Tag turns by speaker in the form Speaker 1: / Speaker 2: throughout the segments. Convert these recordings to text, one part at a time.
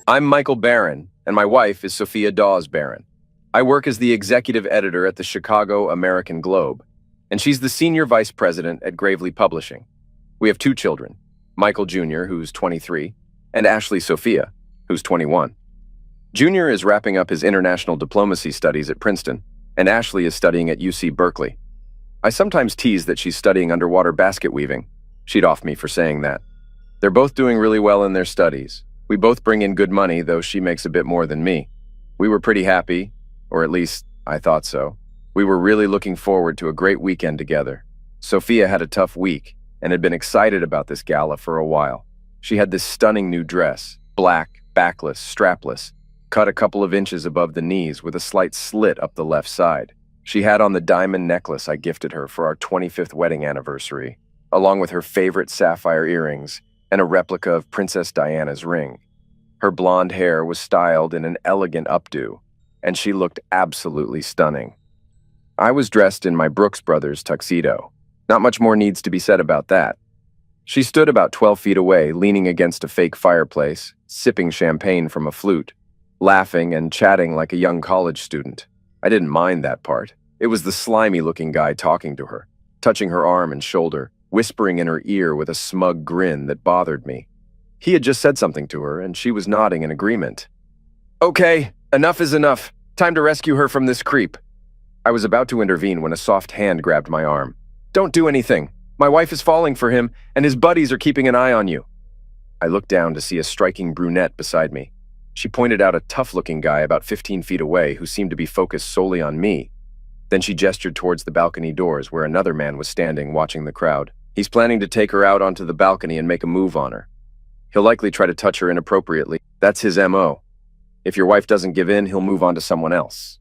Speaker 1: I'm Michael Barron, and my wife is Sophia Dawes Barron. I work as the executive editor at the Chicago American Globe, and she's the senior vice president at Gravely Publishing. We have two children, Michael Jr., who's 23, and Ashley Sophia, who's 21. Jr. is wrapping up his international diplomacy studies at Princeton, and Ashley is studying at UC Berkeley. I sometimes tease that she's studying underwater basket weaving. She'd off me for saying that. They're both doing really well in their studies. We both bring in good money, though she makes a bit more than me. We were pretty happy, or at least I thought so. We were really looking forward to a great weekend together. Sophia had a tough week and had been excited about this gala for a while. She had this stunning new dress, black, backless, strapless, cut a couple of inches above the knees with a slight slit up the left side. She had on the diamond necklace I gifted her for our 25th wedding anniversary, along with her favorite sapphire earrings and a replica of Princess Diana's ring. Her blonde hair was styled in an elegant updo, and she looked absolutely stunning. I was dressed in my Brooks Brothers tuxedo. Not much more needs to be said about that. She stood about 12 feet away, leaning against a fake fireplace, sipping champagne from a flute, laughing and chatting like a young college student. I didn't mind that part. It was the slimy-looking guy talking to her, touching her arm and shoulder, whispering in her ear with a smug grin that bothered me. He had just said something to her, and she was nodding in agreement. "Okay, enough is enough. Time to rescue her from this creep." I was about to intervene when a soft hand grabbed my arm. "Don't do anything. My wife is falling for him, and his buddies are keeping an eye on you." I looked down to see a striking brunette beside me. She pointed out a tough-looking guy about 15 feet away who seemed to be focused solely on me. Then she gestured towards the balcony doors where another man was standing watching the crowd. "He's planning to take her out onto the balcony and make a move on her. He'll likely try to touch her inappropriately. That's his MO. If your wife doesn't give in, he'll move on to someone else.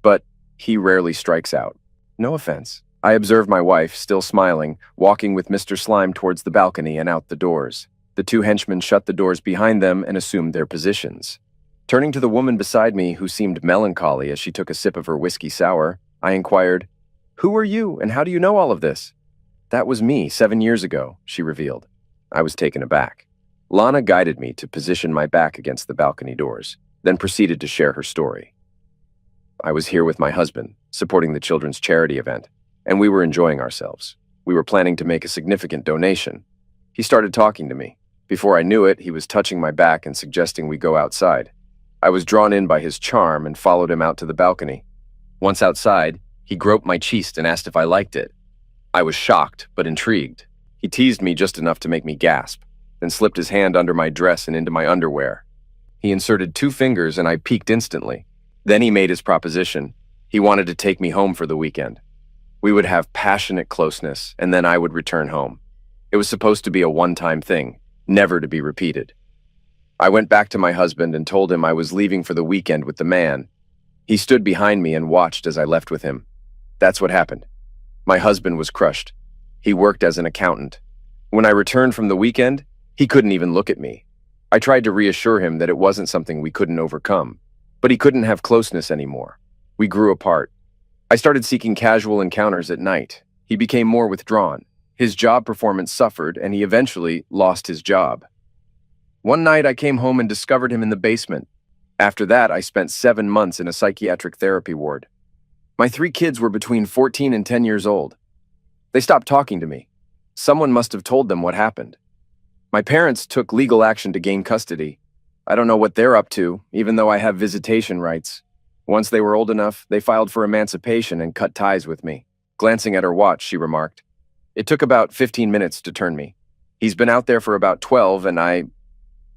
Speaker 1: But he rarely strikes out. No offense." I observed my wife, still smiling, walking with Mr. Slime towards the balcony and out the doors. The two henchmen shut the doors behind them and assumed their positions. Turning to the woman beside me, who seemed melancholy as she took a sip of her whiskey sour, I inquired, "Who are you, and how do you know all of this?" "That was me 7 years ago," she revealed. I was taken aback. Lana guided me to position my back against the balcony doors, then proceeded to share her story. "I was here with my husband, supporting the children's charity event, and we were enjoying ourselves. We were planning to make a significant donation. He started talking to me. Before I knew it, he was touching my back and suggesting we go outside. I was drawn in by his charm and followed him out to the balcony. Once outside, he groped my cheek and asked if I liked it. I was shocked, but intrigued. He teased me just enough to make me gasp, then slipped his hand under my dress and into my underwear. He inserted 2 fingers and I peeked instantly. Then he made his proposition. He wanted to take me home for the weekend. We would have passionate closeness, and then I would return home. It was supposed to be a one-time thing, never to be repeated. I went back to my husband and told him I was leaving for the weekend with the man. He stood behind me and watched as I left with him. That's what happened. My husband was crushed. He worked as an accountant. When I returned from the weekend, he couldn't even look at me. I tried to reassure him that it wasn't something we couldn't overcome, but he couldn't have closeness anymore. We grew apart. I started seeking casual encounters at night. He became more withdrawn. His job performance suffered, and he eventually lost his job. One night, I came home and discovered him in the basement. After that, I spent 7 months in a psychiatric therapy ward. My 3 kids were between 14 and 10 years old. They stopped talking to me. Someone must have told them what happened. My parents took legal action to gain custody. I don't know what they're up to, even though I have visitation rights. Once they were old enough, they filed for emancipation and cut ties with me. Glancing at her watch, she remarked, "It took about 15 minutes to turn me. He's been out there for about 12 and I..."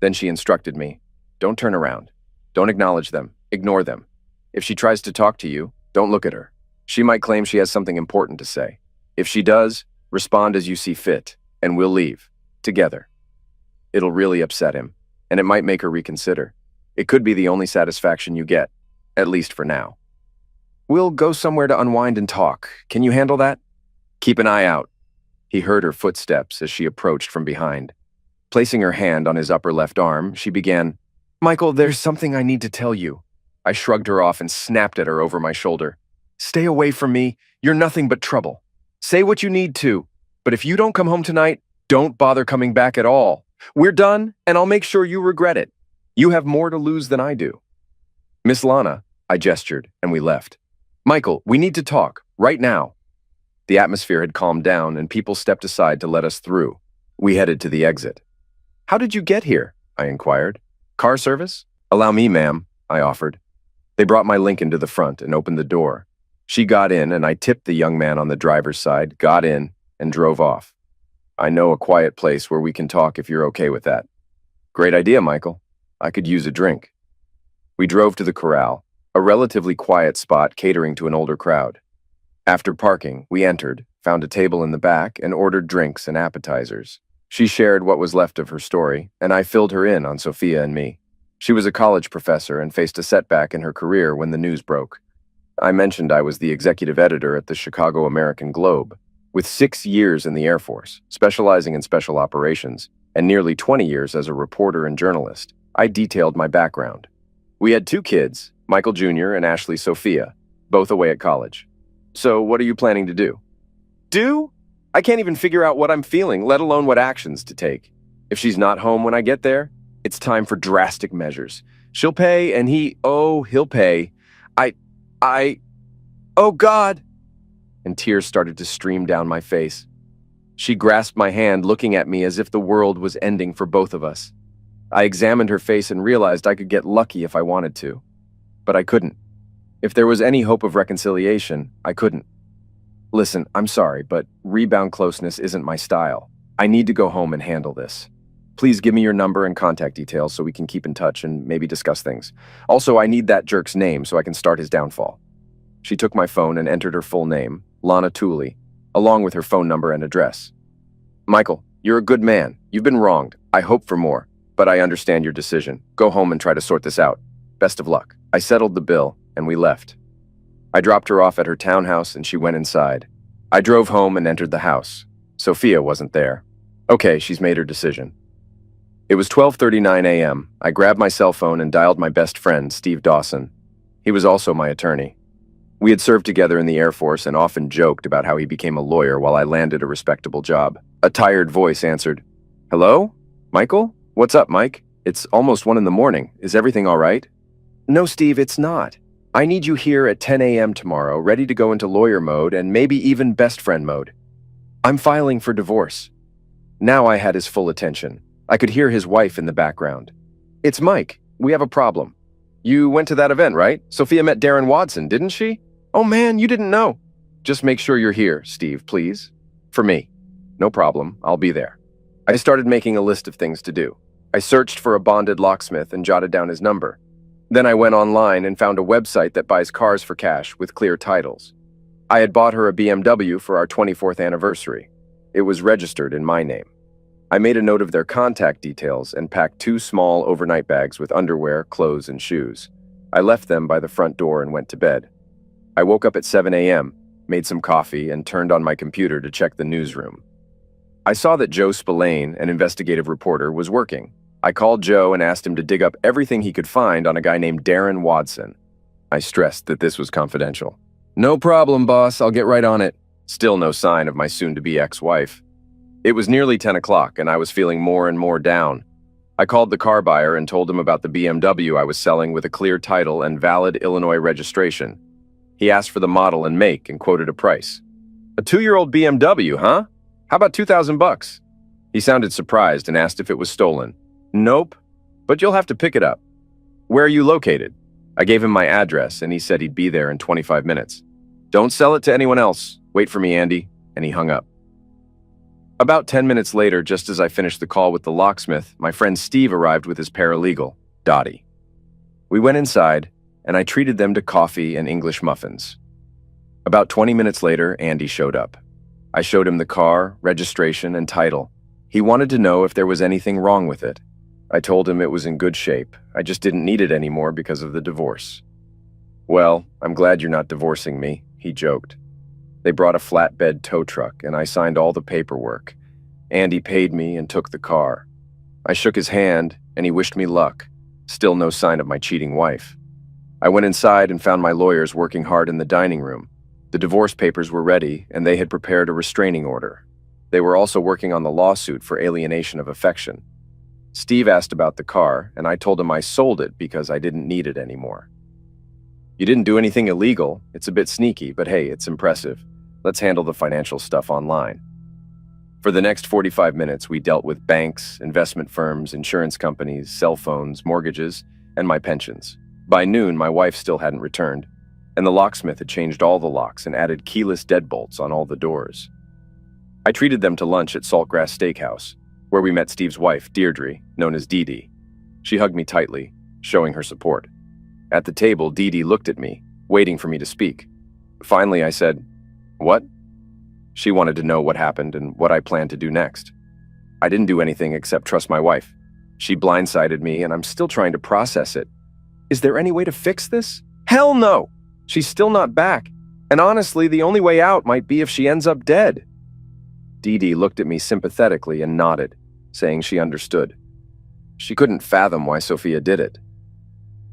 Speaker 1: Then she instructed me, "Don't turn around. Don't acknowledge them. Ignore them. If she tries to talk to you, don't look at her. She might claim she has something important to say. If she does, respond as you see fit, and we'll leave. Together." It'll really upset him, and it might make her reconsider. It could be the only satisfaction you get. At least for now. "We'll go somewhere to unwind and talk. Can you handle that?" "Keep an eye out." He heard her footsteps as she approached from behind. Placing her hand on his upper left arm, she began, "Michael, there's something I need to tell you." I shrugged her off and snapped at her over my shoulder. "Stay away from me. You're nothing but trouble. Say what you need to, but if you don't come home tonight, don't bother coming back at all. We're done, and I'll make sure you regret it." You have more to lose than I do. Miss Lana, I gestured, and we left. Michael, we need to talk, right now. The atmosphere had calmed down, and people stepped aside to let us through. We headed to the exit. How did you get here? I inquired. Car service? Allow me, ma'am, I offered. They brought my Lincoln to the front and opened the door. She got in, and I tipped the young man on the driver's side, got in, and drove off. I know a quiet place where we can talk if you're okay with that. Great idea, Michael. I could use a drink. We drove to the corral, a relatively quiet spot catering to an older crowd. After parking, we entered, found a table in the back, and ordered drinks and appetizers. She shared what was left of her story, and I filled her in on Sophia and me. She was a college professor and faced a setback in her career when the news broke. I mentioned I was the executive editor at the Chicago American Globe, with 6 years in the Air Force, specializing in special operations, and nearly 20 years as a reporter and journalist. I detailed my background. We had 2 kids, Michael Jr. and Ashley Sophia, both away at college. So what are you planning to do? Do? I can't even figure out what I'm feeling, let alone what actions to take. If she's not home when I get there, it's time for drastic measures. She'll pay, and he'll pay. Oh God! And tears started to stream down my face. She grasped my hand, looking at me as if the world was ending for both of us. I examined her face and realized I could get lucky if I wanted to. But I couldn't. If there was any hope of reconciliation, I couldn't. Listen, I'm sorry, but rebound closeness isn't my style. I need to go home and handle this. Please give me your number and contact details so we can keep in touch and maybe discuss things. Also, I need that jerk's name so I can start his downfall. She took my phone and entered her full name, Lana Tooley, along with her phone number and address. Michael, you're a good man. You've been wronged. I hope for more, but I understand your decision. Go home and try to sort this out. Best of luck. I settled the bill, and we left. I dropped her off at her townhouse, and she went inside. I drove home and entered the house. Sophia wasn't there. Okay, she's made her decision. It was 12:39 a.m. I grabbed my cell phone and dialed my best friend, Steve Dawson. He was also my attorney. We had served together in the Air Force and often joked about how he became a lawyer while I landed a respectable job. A tired voice answered, "Hello? Michael? What's up, Mike? It's almost 1 in the morning. Is everything all right?" "No, Steve, it's not. I need you here at 10 a.m. tomorrow, ready to go into lawyer mode and maybe even best friend mode. I'm filing for divorce." Now I had his full attention. I could hear his wife in the background. "It's Mike. We have a problem. You went to that event, right? Sophia met Darren Watson, didn't she? Oh man, you didn't know. Just make sure you're here, Steve, please. For me. No problem. I'll be there." I started making a list of things to do. I searched for a bonded locksmith and jotted down his number. Then I went online and found a website that buys cars for cash with clear titles. I had bought her a BMW for our 24th anniversary. It was registered in my name. I made a note of their contact details and packed 2 small overnight bags with underwear, clothes, and shoes. I left them by the front door and went to bed. I woke up at 7 a.m., made some coffee, and turned on my computer to check the newsroom. I saw that Joe Spillane, an investigative reporter, was working. I called Joe and asked him to dig up everything he could find on a guy named Darren Watson. I stressed that this was confidential. "No problem, boss. I'll get right on it." Still no sign of my soon-to-be ex-wife. It was nearly 10 o'clock, and I was feeling more and more down. I called the car buyer and told him about the BMW I was selling with a clear title and valid Illinois registration. He asked for the model and make and quoted a price. "A 2-year-old BMW, huh? How about $2,000? He sounded surprised and asked if it was stolen. "Nope, but you'll have to pick it up." "Where are you located?" I gave him my address, and he said he'd be there in 25 minutes. "Don't sell it to anyone else. Wait for me, Andy," and he hung up. About 10 minutes later, just as I finished the call with the locksmith, my friend Steve arrived with his paralegal, Dottie. We went inside, and I treated them to coffee and English muffins. About 20 minutes later, Andy showed up. I showed him the car, registration, and title. He wanted to know if there was anything wrong with it. I told him it was in good shape. I just didn't need it anymore because of the divorce. "Well, I'm glad you're not divorcing me," he joked. They brought a flatbed tow truck, and I signed all the paperwork. Andy paid me and took the car. I shook his hand, and he wished me luck. Still no sign of my cheating wife. I went inside and found my lawyers working hard in the dining room. The divorce papers were ready, and they had prepared a restraining order. They were also working on the lawsuit for alienation of affection. Steve asked about the car, and I told him I sold it because I didn't need it anymore. You didn't do anything illegal. It's a bit sneaky, but hey, it's impressive. Let's handle the financial stuff online. For the next 45 minutes, we dealt with banks, investment firms, insurance companies, cell phones, mortgages, and my pensions. By noon, my wife still hadn't returned, and the locksmith had changed all the locks and added keyless deadbolts on all the doors. I treated them to lunch at Saltgrass Steakhouse, where we met Steve's wife, Deirdre, known as Dee Dee. She hugged me tightly, showing her support. At the table, Dee Dee looked at me, waiting for me to speak. Finally, I said, "What?" She wanted to know what happened and what I planned to do next. I didn't do anything except trust my wife. She blindsided me, and I'm still trying to process it. Is there any way to fix this? Hell no! She's still not back. And honestly, the only way out might be if she ends up dead. Dee Dee looked at me sympathetically and nodded, saying she understood. She couldn't fathom why Sophia did it.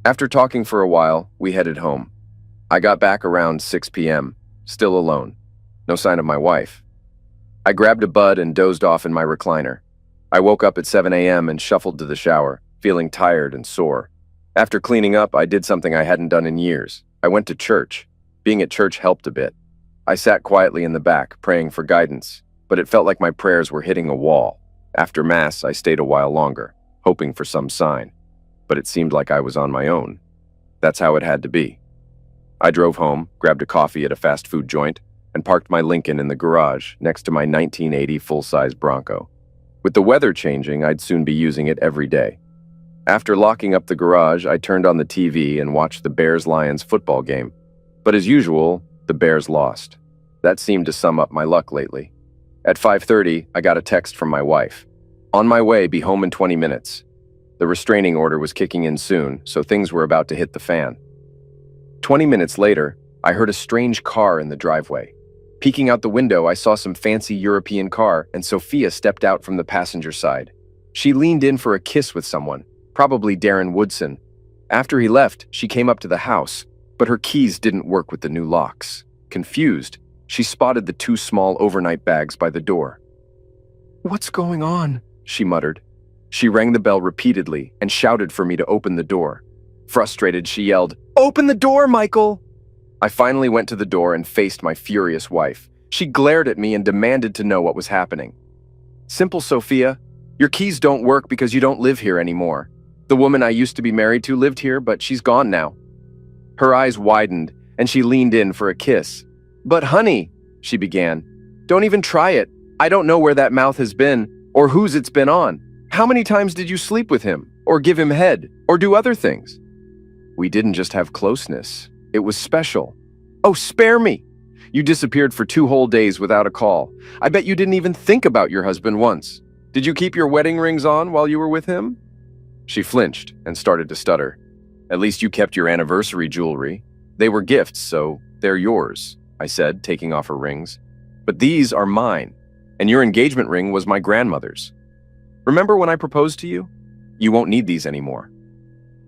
Speaker 1: After talking for a while, we headed home. I got back around 6 p.m., still alone. No sign of my wife. I grabbed a bud and dozed off in my recliner. I woke up at 7 a.m. and shuffled to the shower, feeling tired and sore. After cleaning up, I did something I hadn't done in years. I went to church. Being at church helped a bit. I sat quietly in the back, praying for guidance, but it felt like my prayers were hitting a wall. After Mass, I stayed a while longer, hoping for some sign. But it seemed like I was on my own. That's how it had to be. I drove home, grabbed a coffee at a fast food joint, and parked my Lincoln in the garage next to my 1980 full-size Bronco. With the weather changing, I'd soon be using it every day. After locking up the garage, I turned on the TV and watched the Bears-Lions football game. But as usual, the Bears lost. That seemed to sum up my luck lately. At 5:30, I got a text from my wife. On my way, be home in 20 minutes. The restraining order was kicking in soon, so things were about to hit the fan. 20 minutes later, I heard a strange car in the driveway. Peeking out the window, I saw some fancy European car, and Sophia stepped out from the passenger side. She leaned in for a kiss with someone, probably Darren Woodson. After he left, she came up to the house, but her keys didn't work with the new locks. Confused, she spotted the 2 small overnight bags by the door. "What's going on?" she muttered. She rang the bell repeatedly and shouted for me to open the door. Frustrated, she yelled, "Open the door, Michael!" I finally went to the door and faced my furious wife. She glared at me and demanded to know what was happening. "Simple, Sophia. Your keys don't work because you don't live here anymore. The woman I used to be married to lived here, but she's gone now." Her eyes widened, and she leaned in for a kiss. "But honey," she began, "don't even try it. I don't know where that mouth has been, or whose it's been on. How many times did you sleep with him, or give him head, or do other things?" "We didn't just have closeness. It was special." "Oh, spare me! You disappeared for 2 whole days without a call. I bet you didn't even think about your husband once. Did you keep your wedding rings on while you were with him?" She flinched and started to stutter. "At least you kept your anniversary jewelry. They were gifts, so they're yours," I said, taking off her rings. "But these are mine, and your engagement ring was my grandmother's. Remember when I proposed to you? You won't need these anymore."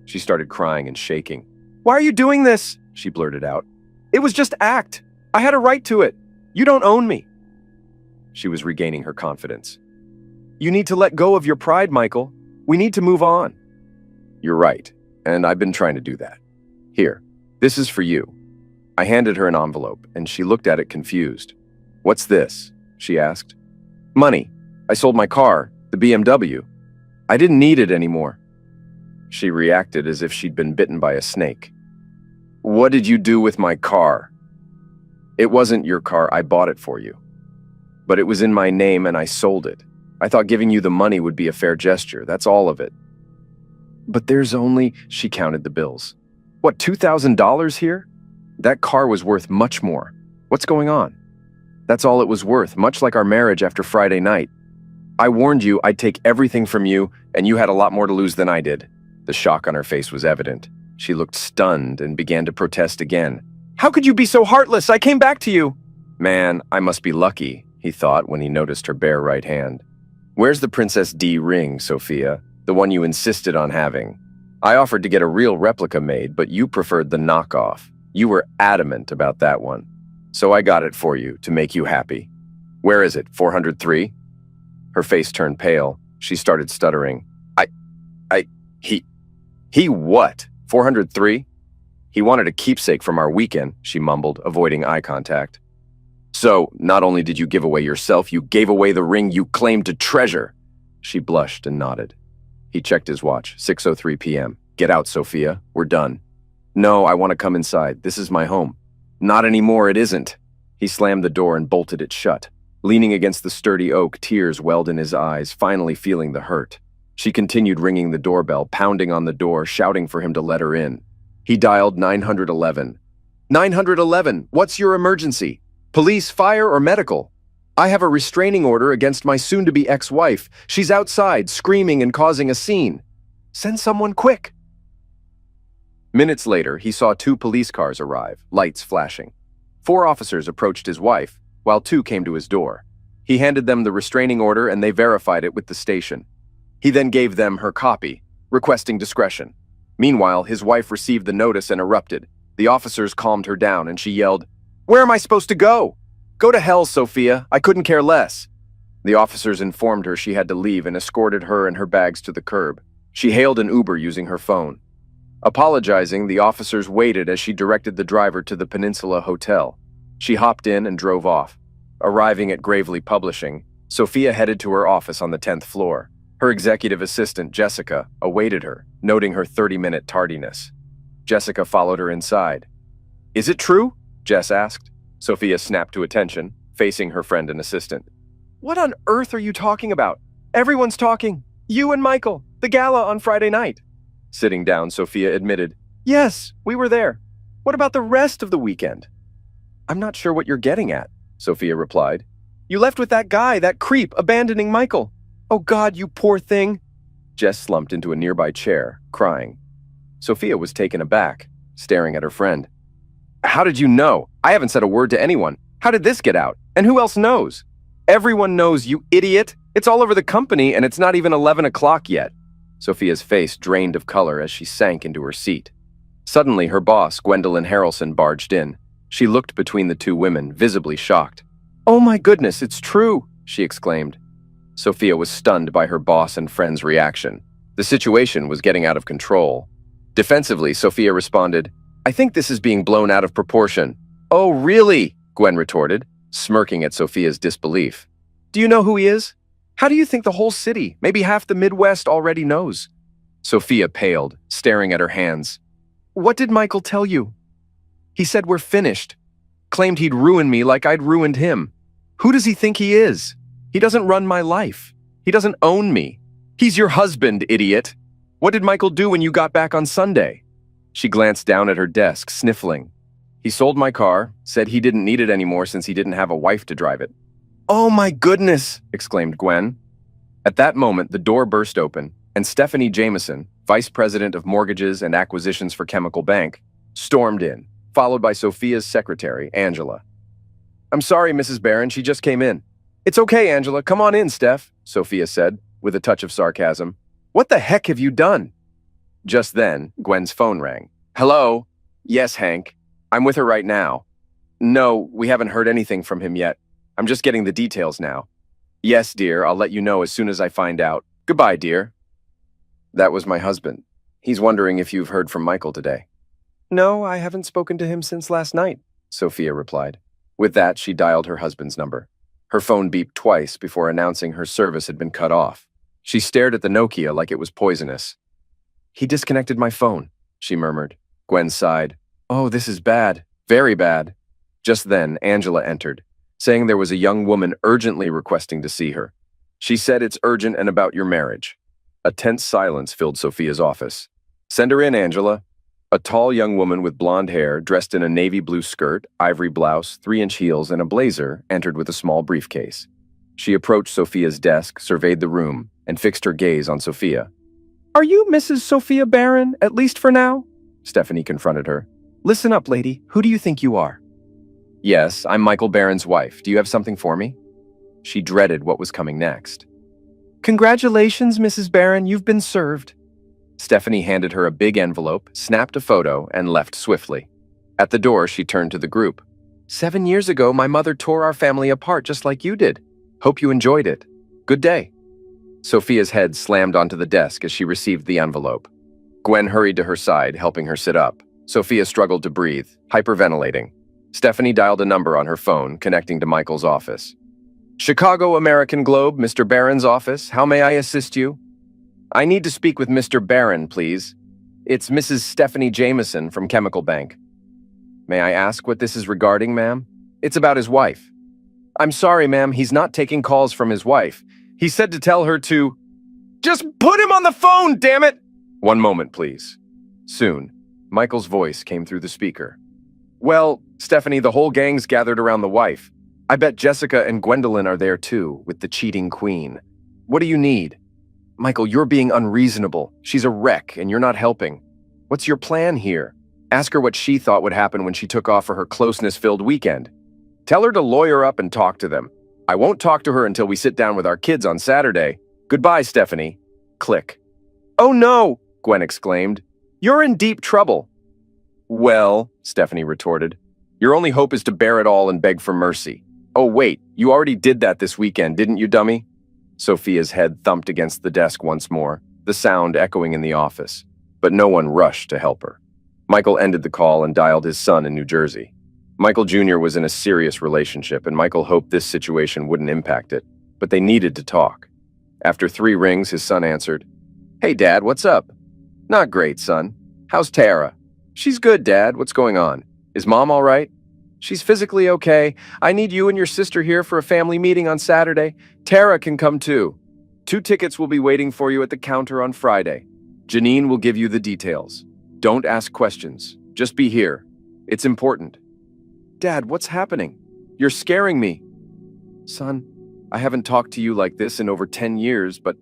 Speaker 1: She started crying and shaking. "Why are you doing this?" she blurted out. "It was just act. I had a right to it. You don't own me." She was regaining her confidence. "You need to let go of your pride, Michael. We need to move on." "You're right, and I've been trying to do that. Here, this is for you." I handed her an envelope, and she looked at it confused. "What's this?" she asked. "Money. I sold my car, the BMW. I didn't need it anymore." She reacted as if she'd been bitten by a snake. "What did you do with my car?" "It wasn't your car. I bought it for you. But it was in my name and I sold it. I thought giving you the money would be a fair gesture. That's all of it." "But there's only..." She counted the bills. "What, $2,000 here? That car was worth much more. What's going on?" "That's all it was worth, much like our marriage after Friday night. I warned you I'd take everything from you, and you had a lot more to lose than I did." The shock on her face was evident. She looked stunned and began to protest again. "How could you be so heartless? I came back to you." "Man, I must be lucky," he thought when he noticed her bare right hand. "Where's the Princess D ring, Sophia? The one you insisted on having? I offered to get a real replica made, but you preferred the knockoff. You were adamant about that one. So I got it for you to make you happy. Where is it, 403? Her face turned pale. She started stuttering. I, he, he what? 403? He wanted a keepsake from our weekend, she mumbled, avoiding eye contact. So, not only did you give away yourself, you gave away the ring you claimed to treasure. She blushed and nodded. He checked his watch, 6:03 p.m. Get out, Sophia. We're done. No, I want to come inside. This is my home. Not anymore, it isn't. He slammed the door and bolted it shut. Leaning against the sturdy oak, tears welled in his eyes, finally feeling the hurt. She continued ringing the doorbell, pounding on the door, shouting for him to let her in. He dialed 911. 911, what's your emergency? Police, fire, or medical? I have a restraining order against my soon-to-be ex-wife. She's outside, screaming and causing a scene. Send someone quick. Minutes later, he saw 2 police cars arrive, lights flashing. 4 officers approached his wife, while 2 came to his door. He handed them the restraining order and they verified it with the station. He then gave them her copy, requesting discretion. Meanwhile, his wife received the notice and erupted. The officers calmed her down and she yelled, "Where am I supposed to go? Go to hell, Sophia. I couldn't care less." The officers informed her she had to leave and escorted her and her bags to the curb. She hailed an Uber using her phone. Apologizing, the officers waited as she directed the driver to the Peninsula Hotel. She hopped in and drove off. Arriving at Gravely Publishing, Sophia headed to her office on the 10th floor. Her executive assistant, Jessica, awaited her, noting her 30-minute tardiness. Jessica followed her inside. "Is it true?" Jess asked. Sophia snapped to attention, facing her friend and assistant. "What on earth are you talking about? Everyone's talking. You and Michael, the gala on Friday night." Sitting down, Sophia admitted, "Yes, we were there. What about the rest of the weekend?" "I'm not sure what you're getting at," Sophia replied. "You left with that guy, that creep, abandoning Michael. Oh God, you poor thing." Jess slumped into a nearby chair, crying. Sophia was taken aback, staring at her friend. "How did you know? I haven't said a word to anyone. How did this get out? And who else knows?" "Everyone knows, you idiot. It's all over the company and it's not even 11 o'clock yet." Sophia's face drained of color as she sank into her seat. Suddenly, her boss, Gwendolyn Harrelson, barged in. She looked between the 2 women, visibly shocked. "Oh my goodness, it's true," she exclaimed. Sophia was stunned by her boss and friend's reaction. The situation was getting out of control. Defensively, Sophia responded, "I think this is being blown out of proportion." "Oh, really?" Gwen retorted, smirking at Sophia's disbelief. "Do you know who he is? How do you think the whole city, maybe half the Midwest, already knows?" Sophia paled, staring at her hands. "What did Michael tell you?" "He said we're finished. Claimed he'd ruin me like I'd ruined him. Who does he think he is? He doesn't run my life. He doesn't own me. He's your husband, idiot. What did Michael do when you got back on Sunday?" She glanced down at her desk, sniffling. "He sold my car, said he didn't need it anymore since he didn't have a wife to drive it." "Oh my goodness!" exclaimed Gwen. At that moment, the door burst open, and Stephanie Jameson, Vice President of Mortgages and Acquisitions for Chemical Bank, stormed in, followed by Sophia's secretary, Angela. "I'm sorry, Mrs. Barron, she just came in." "It's okay, Angela. Come on in, Steph," Sophia said, with a touch of sarcasm. "What the heck have you done?" Just then, Gwen's phone rang. "Hello? Yes, Hank. I'm with her right now." "No, we haven't heard anything from him yet. I'm just getting the details now." "Yes, dear, I'll let you know as soon as I find out. Goodbye, dear." "That was my husband. He's wondering if you've heard from Michael today." "No, I haven't spoken to him since last night," Sophia replied. With that, she dialed her husband's number. Her phone beeped twice before announcing her service had been cut off. She stared at the Nokia like it was poisonous. "He disconnected my phone," she murmured. Gwen sighed. "Oh, this is bad. Very bad." Just then, Angela entered, saying there was a young woman urgently requesting to see her. She said it's urgent and about your marriage. A tense silence filled Sophia's office. "Send her in, Angela." A tall young woman with blonde hair, dressed in a navy blue skirt, ivory blouse, 3-inch heels, and a blazer, entered with a small briefcase. She approached Sophia's desk, surveyed the room, and fixed her gaze on Sophia. "Are you Mrs. Sophia Barron, at least for now?" Stephanie confronted her. "Listen up, lady. Who do you think you are?" "Yes, I'm Michael Barron's wife. Do you have something for me?" She dreaded what was coming next. "Congratulations, Mrs. Barron. You've been served." Stephanie handed her a big envelope, snapped a photo, and left swiftly. At the door, she turned to the group. 7 years ago, my mother tore our family apart just like you did. Hope you enjoyed it. Good day." Sophia's head slammed onto the desk as she received the envelope. Gwen hurried to her side, helping her sit up. Sophia struggled to breathe, hyperventilating. Stephanie dialed a number on her phone, connecting to Michael's office. Chicago American Globe, Mr. Barron's office. How may I assist you? I need to speak with Mr. Barron, please. It's Mrs. Stephanie Jameson from Chemical Bank. May I ask what this is regarding, ma'am? It's about his wife. I'm sorry, ma'am, he's not taking calls from his wife. He said to tell her to... Just put him on the phone, damn it! One moment, please. Soon, Michael's voice came through the speaker. Well, Stephanie, the whole gang's gathered around the wife. I bet Jessica and Gwendolyn are there too, with the cheating queen. What do you need? Michael, you're being unreasonable. She's a wreck, and you're not helping. What's your plan here? Ask her what she thought would happen when she took off for her closeness-filled weekend. Tell her to lawyer up and talk to them. I won't talk to her until we sit down with our kids on Saturday. Goodbye, Stephanie. Click. Oh no, Gwen exclaimed. You're in deep trouble. Well, Stephanie retorted, your only hope is to bear it all and beg for mercy. Oh wait, you already did that this weekend, didn't you, dummy? Sophia's head thumped against the desk once more, the sound echoing in the office, but no one rushed to help her. Michael ended the call and dialed his son in New Jersey. Michael Jr. was in a serious relationship, and Michael hoped this situation wouldn't impact it, but they needed to talk. After 3 rings, his son answered, Hey, Dad, what's up? Not great, son. How's Tara? She's good, Dad. What's going on? Is Mom all right? She's physically okay. I need you and your sister here for a family meeting on Saturday. Tara can come too. 2 tickets will be waiting for you at the counter on Friday. Janine will give you the details. Don't ask questions. Just be here. It's important. Dad, what's happening? You're scaring me. Son, I haven't talked to you like this in over 10 years, but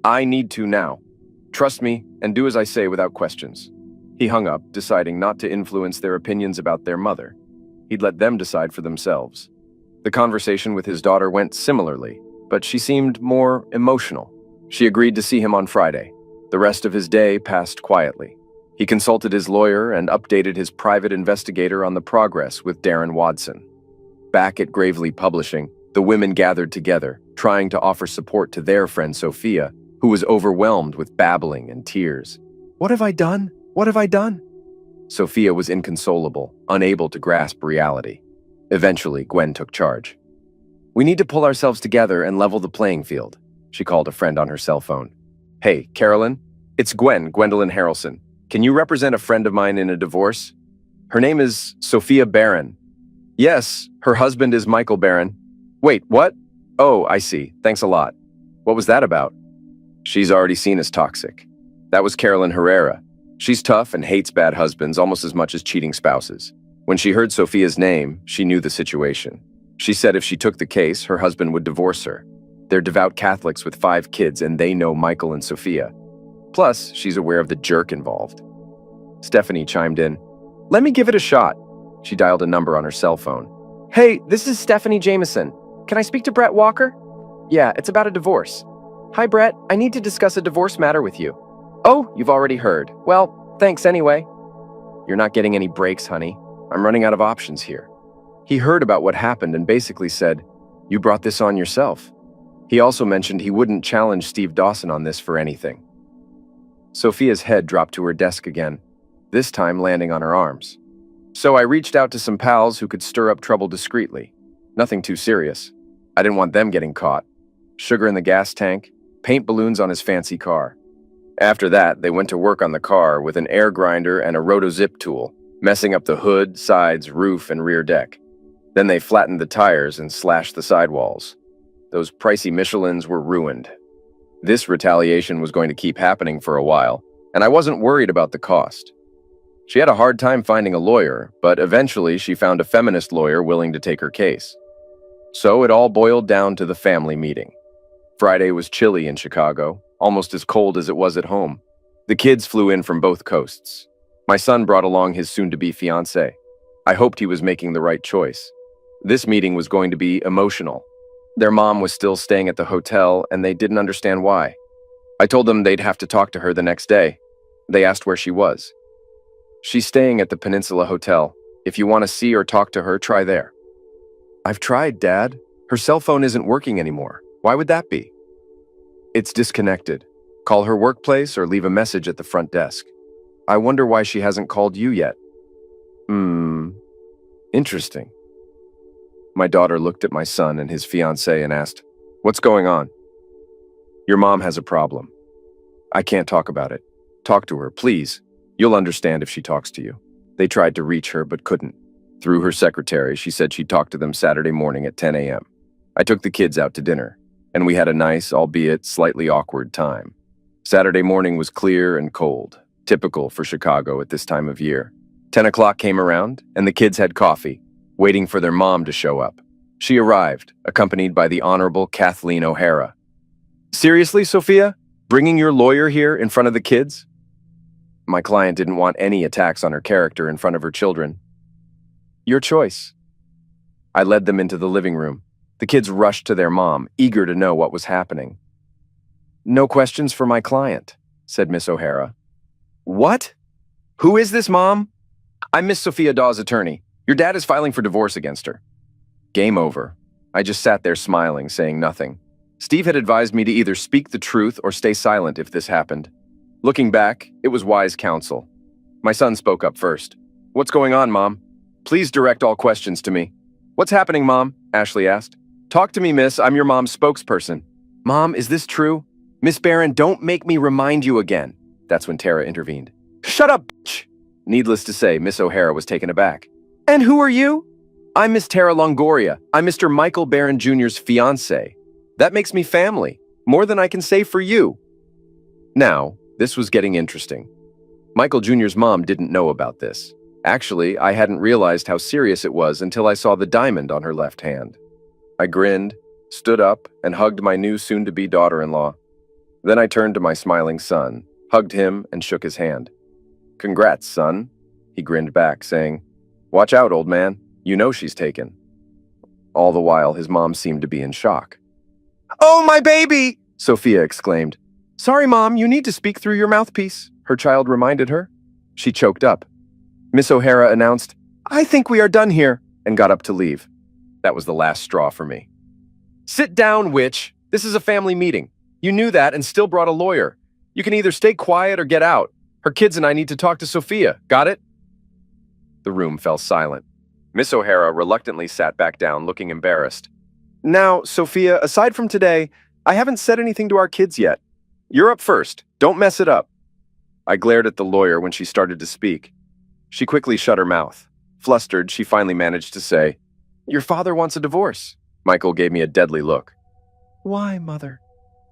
Speaker 1: I need to now. Trust me and do as I say without questions. He hung up, deciding not to influence their opinions about their mother. He'd let them decide for themselves. The conversation with his daughter went similarly, but she seemed more emotional. She agreed to see him on Friday. The rest of his day passed quietly. He consulted his lawyer and updated his private investigator on the progress with Darren Watson. Back at Gravely Publishing, the women gathered together, trying to offer support to their friend Sophia, who was overwhelmed with babbling and tears. What have I done? What have I done? Sophia was inconsolable, unable to grasp reality. Eventually, Gwen took charge. We need to pull ourselves together and level the playing field, she called a friend on her cell phone. Hey, Carolyn, it's Gwendolyn Harrelson. Can you represent a friend of mine in a divorce? Her name is Sophia Barron. Yes, her husband is Michael Barron. Wait, what? Oh, I see. Thanks a lot. What was that about? She's already seen as toxic. That was Carolyn Herrera. She's tough and hates bad husbands almost as much as cheating spouses. When she heard Sophia's name, she knew the situation. She said if she took the case, her husband would divorce her. They're devout Catholics with 5 kids, and they know Michael and Sophia. Plus, she's aware of the jerk involved. Stephanie chimed in. Let me give it a shot. She dialed a number on her cell phone. Hey, this is Stephanie Jameson. Can I speak to Brett Walker? Yeah, it's about a divorce. Hi, Brett. I need to discuss a divorce matter with you. Oh, you've already heard. Well, thanks anyway. You're not getting any breaks, honey. I'm running out of options here. He heard about what happened and basically said, you brought this on yourself. He also mentioned he wouldn't challenge Steve Dawson on this for anything. Sophia's head dropped to her desk again, this time landing on her arms. So I reached out to some pals who could stir up trouble discreetly. Nothing too serious. I didn't want them getting caught. Sugar in the gas tank, paint balloons on his fancy car. After that, they went to work on the car with an air grinder and a rotozip tool, messing up the hood, sides, roof, and rear deck. Then they flattened the tires and slashed the sidewalls. Those pricey Michelins were ruined. This retaliation was going to keep happening for a while, and I wasn't worried about the cost. She had a hard time finding a lawyer, but eventually she found a feminist lawyer willing to take her case. So it all boiled down to the family meeting. Friday was chilly in Chicago, almost as cold as it was at home. The kids flew in from both coasts. My son brought along his soon-to-be fiancée. I hoped he was making the right choice. This meeting was going to be emotional. Their mom was still staying at the hotel, and they didn't understand why. I told them they'd have to talk to her the next day. They asked where she was. She's staying at the Peninsula Hotel. If you want to see or talk to her, try there. I've tried, Dad. Her cell phone isn't working anymore. Why would that be? It's disconnected. Call her workplace or leave a message at the front desk. I wonder why she hasn't called you yet. Interesting. My daughter looked at my son and his fiancée and asked, "What's going on?" "Your mom has a problem. I can't talk about it. Talk to her, please. You'll understand if she talks to you." They tried to reach her but couldn't. Through her secretary, she said she'd talk to them Saturday morning at 10 a.m. I took the kids out to dinner, and we had a nice, albeit slightly awkward time. Saturday morning was clear and cold, typical for Chicago at this time of year. 10 o'clock came around, and the kids had coffee, waiting for their mom to show up. She arrived, accompanied by the Honorable Kathleen O'Hara. "Seriously, Sophia? Bringing your lawyer here in front of the kids?" My client didn't want any attacks on her character in front of her children. "Your choice." I led them into the living room. The kids rushed to their mom, eager to know what was happening. "No questions for my client," said Miss O'Hara. "What? Who is this, Mom?" "I'm Miss Sophia Dawes' attorney. Your dad is filing for divorce against her." Game over. I just sat there smiling, saying nothing. Steve had advised me to either speak the truth or stay silent if this happened. Looking back, it was wise counsel. My son spoke up first. "What's going on, Mom? Please direct all questions to me." "What's happening, Mom?" Ashley asked. "Talk to me, miss. I'm your mom's spokesperson." "Mom, is this true?" "Miss Barron, don't make me remind you again." That's when Tara intervened. "Shut up, bitch!" Needless to say, Miss O'Hara was taken aback. "And who are you?" "I'm Miss Tara Longoria. I'm Mr. Michael Barron Jr.'s fiancée. That makes me family, more than I can say for you." Now, this was getting interesting. Michael Jr.'s mom didn't know about this. Actually, I hadn't realized how serious it was until I saw the diamond on her left hand. I grinned, stood up, and hugged my new soon-to-be daughter-in-law. Then I turned to my smiling son, hugged him, and shook his hand. "Congrats, son." He grinned back, saying, "Watch out, old man. You know she's taken." All the while, his mom seemed to be in shock. "Oh, my baby!" Sophia exclaimed. "Sorry, Mom, you need to speak through your mouthpiece," her child reminded her. She choked up. Miss O'Hara announced, "I think we are done here," and got up to leave. That was the last straw for me. "Sit down, witch. This is a family meeting. You knew that and still brought a lawyer. You can either stay quiet or get out. Her kids and I need to talk to Sophia. Got it?" The room fell silent. Miss O'Hara reluctantly sat back down, looking embarrassed. "Now, Sophia, aside from today, I haven't said anything to our kids yet. You're up first. Don't mess it up." I glared at the lawyer when she started to speak. She quickly shut her mouth. Flustered, she finally managed to say, "Your father wants a divorce." Michael gave me a deadly look. "Why, Mother?"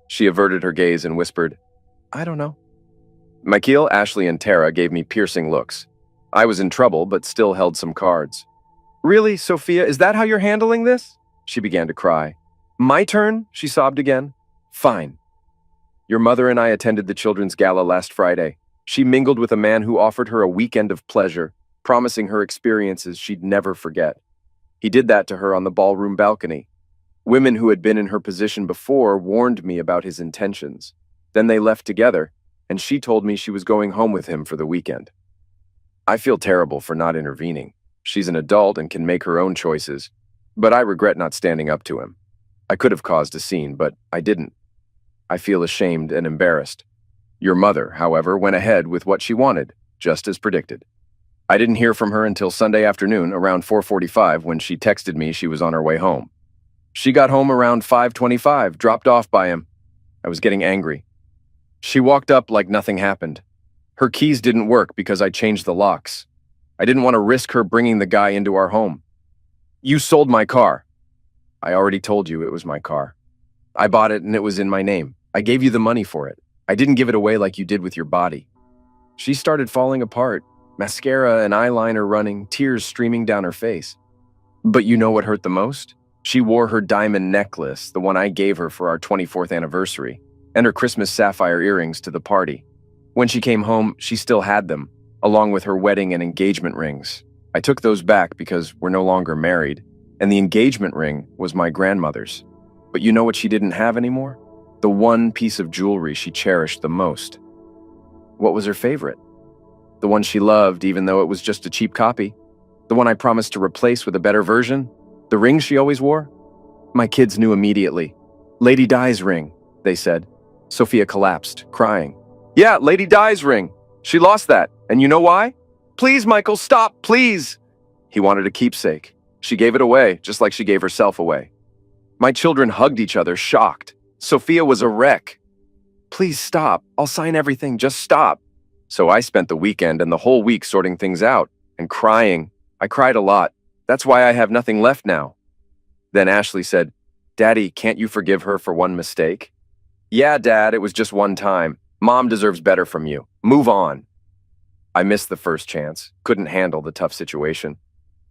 Speaker 1: She averted her gaze and whispered, "I don't know." Michael, Ashley, and Tara gave me piercing looks. I was in trouble, but still held some cards. "Really, Sophia, is that how you're handling this?" She began to cry. "My turn?" she sobbed again. "Fine. Your mother and I attended the children's gala last Friday. She mingled with a man who offered her a weekend of pleasure, promising her experiences she'd never forget. He did that to her on the ballroom balcony. Women who had been in her position before warned me about his intentions. Then they left together, and she told me she was going home with him for the weekend. I feel terrible for not intervening. She's an adult and can make her own choices, but I regret not standing up to him. I could have caused a scene, but I didn't. I feel ashamed and embarrassed. Your mother, however, went ahead with what she wanted, just as predicted. I didn't hear from her until Sunday afternoon around 4:45 when she texted me she was on her way home. She got home around 5:25, dropped off by him. I was getting angry. She walked up like nothing happened. Her keys didn't work because I changed the locks. I didn't want to risk her bringing the guy into our home. "You sold my car." "I already told you it was my car. I bought it and it was in my name. I gave you the money for it. I didn't give it away like you did with your body." She started falling apart, mascara and eyeliner running, tears streaming down her face. But you know what hurt the most? She wore her diamond necklace, the one I gave her for our 24th anniversary, and her Christmas sapphire earrings to the party. When she came home, she still had them, along with her wedding and engagement rings. I took those back because we're no longer married, and the engagement ring was my grandmother's. But you know what she didn't have anymore? The one piece of jewelry she cherished the most. What was her favorite? The one she loved, even though it was just a cheap copy. The one I promised to replace with a better version. The ring she always wore. My kids knew immediately. "Lady Di's ring," they said. Sophia collapsed, crying. Yeah, Lady Di's ring. She lost that, and you know why? Please, Michael, stop, please! He wanted a keepsake. She gave it away, just like she gave herself away. My children hugged each other, shocked. Sophia was a wreck. Please stop. I'll sign everything. Just stop. So I spent the weekend and the whole week sorting things out and crying. I cried a lot. That's why I have nothing left now. Then Ashley said, Daddy, can't you forgive her for one mistake? Yeah, Dad, it was just one time. Mom deserves better from you. Move on. I missed the first chance, couldn't handle the tough situation.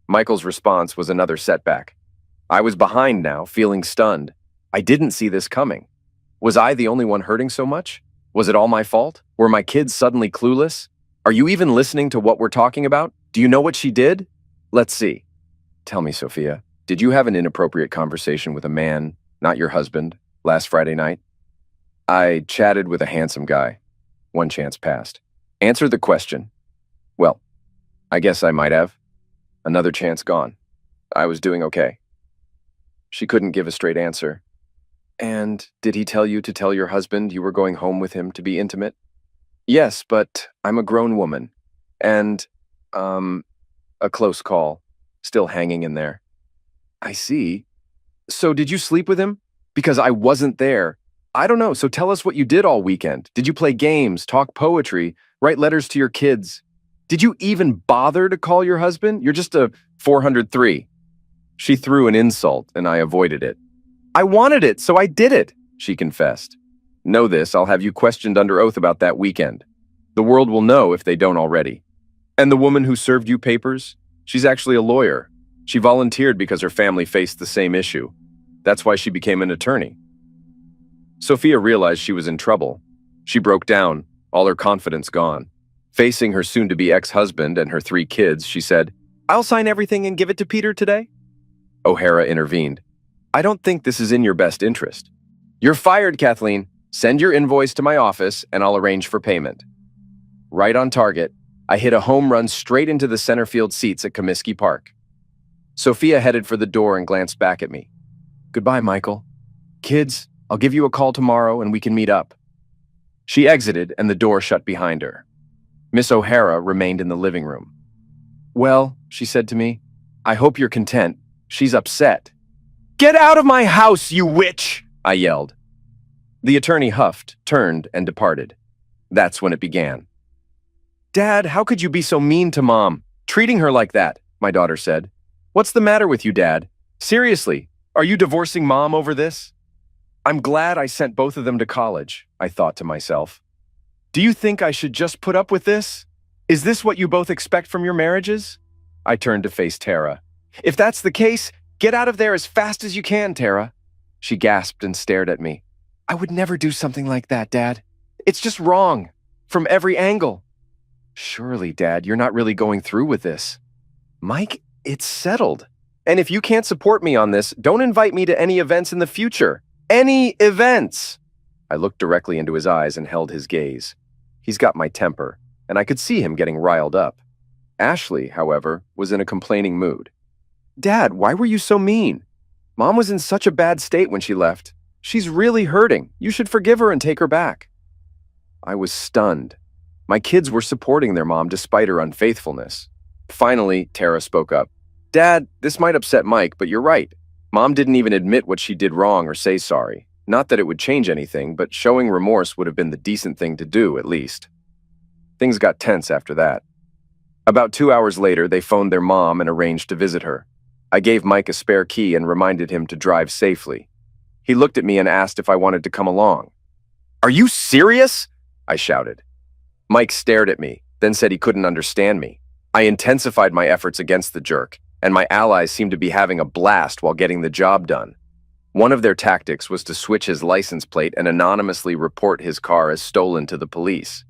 Speaker 1: Michael's response was another setback. I was behind now, feeling stunned. I didn't see this coming. Was I the only one hurting so much? Was it all my fault? Were my kids suddenly clueless? Are you even listening to what we're talking about? Do you know what she did? Let's see. Tell me, Sophia, did you have an inappropriate conversation with a man, not your husband, last Friday night? I chatted with a handsome guy. One chance passed. Answer the question. Well, I guess I might have. Another chance gone. I was doing okay. She couldn't give a straight answer. And did he tell you to tell your husband you were going home with him to be intimate? Yes, but I'm a grown woman. And, a close call. Still hanging in there. I see. So did you sleep with him? Because I wasn't there. I don't know, so tell us what you did all weekend. Did you play games, talk poetry, write letters to your kids? Did you even bother to call your husband? You're just a 403. She threw an insult, and I avoided it. I wanted it, so I did it, she confessed. Know this, I'll have you questioned under oath about that weekend. The world will know if they don't already. And the woman who served you papers? She's actually a lawyer. She volunteered because her family faced the same issue. That's why she became an attorney. Sophia realized she was in trouble. She broke down, all her confidence gone. Facing her soon-to-be ex-husband and her 3 kids, she said, I'll sign everything and give it to Peter today. O'Hara intervened. I don't think this is in your best interest. You're fired, Kathleen. Send your invoice to my office and I'll arrange for payment. Right on target, I hit a home run straight into the center field seats at Comiskey Park. Sophia headed for the door and glanced back at me. Goodbye, Michael. Kids, I'll give you a call tomorrow and we can meet up. She exited and the door shut behind her. Miss O'Hara remained in the living room. Well, she said to me, I hope you're content. She's upset. Get out of my house, you witch! I yelled. The attorney huffed, turned, and departed. That's when it began. Dad, how could you be so mean to Mom? Treating her like that, my daughter said. What's the matter with you, Dad? Seriously, are you divorcing Mom over this? I'm glad I sent both of them to college, I thought to myself. Do you think I should just put up with this? Is this what you both expect from your marriages? I turned to face Tara. If that's the case, get out of there as fast as you can, Tara. She gasped and stared at me. I would never do something like that, Dad. It's just wrong. From every angle. Surely, Dad, you're not really going through with this. Mike, it's settled. And if you can't support me on this, don't invite me to any events in the future. Any events! I looked directly into his eyes and held his gaze. He's got my temper, and I could see him getting riled up. Ashley, however, was in a complaining mood. Dad, why were you so mean? Mom was in such a bad state when she left. She's really hurting. You should forgive her and take her back. I was stunned. My kids were supporting their mom despite her unfaithfulness. Finally, Tara spoke up. Dad, this might upset Mike, but you're right. Mom didn't even admit what she did wrong or say sorry. Not that it would change anything, but showing remorse would have been the decent thing to do, at least. Things got tense after that. About 2 hours later, they phoned their mom and arranged to visit her. I gave Mike a spare key and reminded him to drive safely. He looked at me and asked if I wanted to come along. Are you serious? I shouted. Mike stared at me, then said he couldn't understand me. I intensified my efforts against the jerk, and my allies seemed to be having a blast while getting the job done. One of their tactics was to switch his license plate and anonymously report his car as stolen to the police.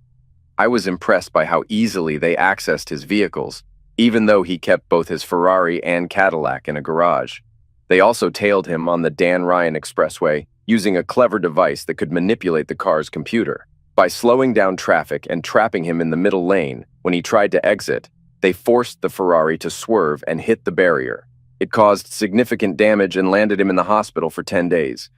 Speaker 1: I was impressed by how easily they accessed his vehicles, even though he kept both his Ferrari and Cadillac in a garage. They also tailed him on the Dan Ryan Expressway, using a clever device that could manipulate the car's computer. By slowing down traffic and trapping him in the middle lane, when he tried to exit, they forced the Ferrari to swerve and hit the barrier. It caused significant damage and landed him in the hospital for 10 days.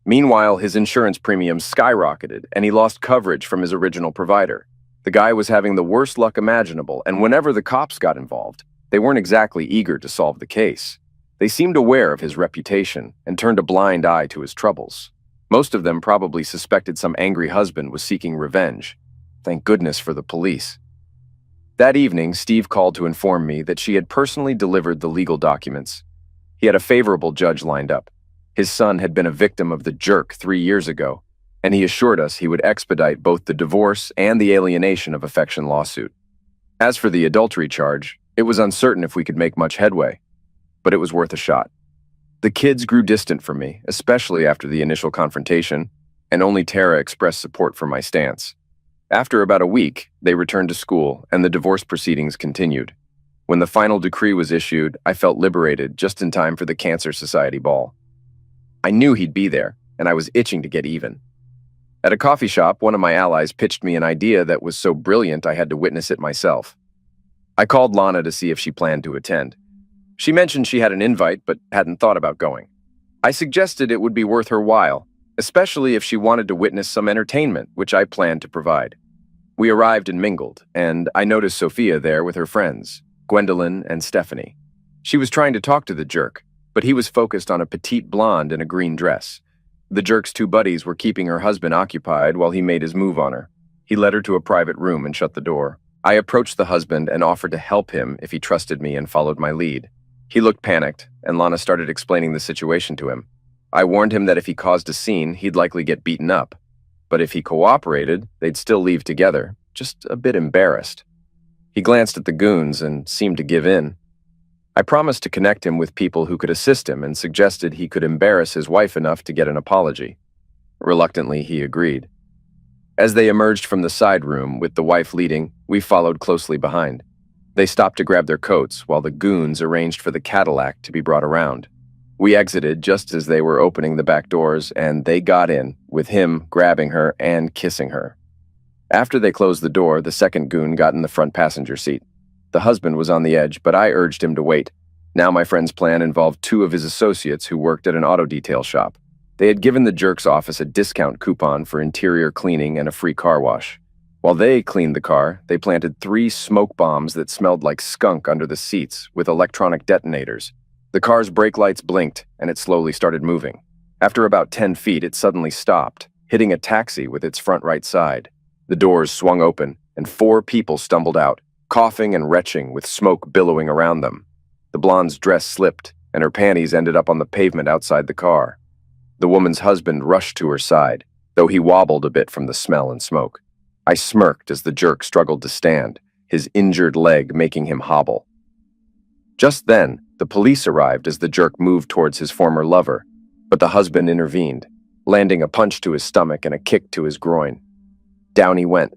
Speaker 1: Meanwhile, his insurance premiums skyrocketed, and he lost coverage from his original provider. The guy was having the worst luck imaginable, and whenever the cops got involved, they weren't exactly eager to solve the case. They seemed aware of his reputation and turned a blind eye to his troubles. Most of them probably suspected some angry husband was seeking revenge. Thank goodness for the police. That evening, Steve called to inform me that she had personally delivered the legal documents. He had a favorable judge lined up. His son had been a victim of the jerk 3 years ago, and he assured us he would expedite both the divorce and the alienation of affection lawsuit. As for the adultery charge, it was uncertain if we could make much headway, but it was worth a shot. The kids grew distant from me, especially after the initial confrontation, and only Tara expressed support for my stance. After about a week, they returned to school, and the divorce proceedings continued. When the final decree was issued, I felt liberated just in time for the Cancer Society ball. I knew he'd be there, and I was itching to get even. At a coffee shop, one of my allies pitched me an idea that was so brilliant I had to witness it myself. I called Lana to see if she planned to attend. She mentioned she had an invite but hadn't thought about going. I suggested it would be worth her while, especially if she wanted to witness some entertainment, which I planned to provide. We arrived and mingled, and I noticed Sophia there with her friends, Gwendolyn and Stephanie. She was trying to talk to the jerk, but he was focused on a petite blonde in a green dress. The jerk's two buddies were keeping her husband occupied while he made his move on her. He led her to a private room and shut the door. I approached the husband and offered to help him if he trusted me and followed my lead. He looked panicked, and Lana started explaining the situation to him. I warned him that if he caused a scene, he'd likely get beaten up. But if he cooperated, they'd still leave together, just a bit embarrassed. He glanced at the goons and seemed to give in. I promised to connect him with people who could assist him and suggested he could embarrass his wife enough to get an apology. Reluctantly, he agreed. As they emerged from the side room, with the wife leading, we followed closely behind. They stopped to grab their coats while the goons arranged for the Cadillac to be brought around. We exited just as they were opening the back doors, and they got in, with him grabbing her and kissing her. After they closed the door, the second goon got in the front passenger seat. The husband was on the edge, but I urged him to wait. Now my friend's plan involved two of his associates who worked at an auto detail shop. They had given the jerk's office a discount coupon for interior cleaning and a free car wash. While they cleaned the car, they planted 3 smoke bombs that smelled like skunk under the seats with electronic detonators. The car's brake lights blinked, and it slowly started moving. After about 10 feet, it suddenly stopped, hitting a taxi with its front right side. The doors swung open, and 4 people stumbled out, coughing and retching with smoke billowing around them. The blonde's dress slipped, and her panties ended up on the pavement outside the car. The woman's husband rushed to her side, though he wobbled a bit from the smell and smoke. I smirked as the jerk struggled to stand, his injured leg making him hobble. Just then, the police arrived as the jerk moved towards his former lover, but the husband intervened, landing a punch to his stomach and a kick to his groin. Down he went.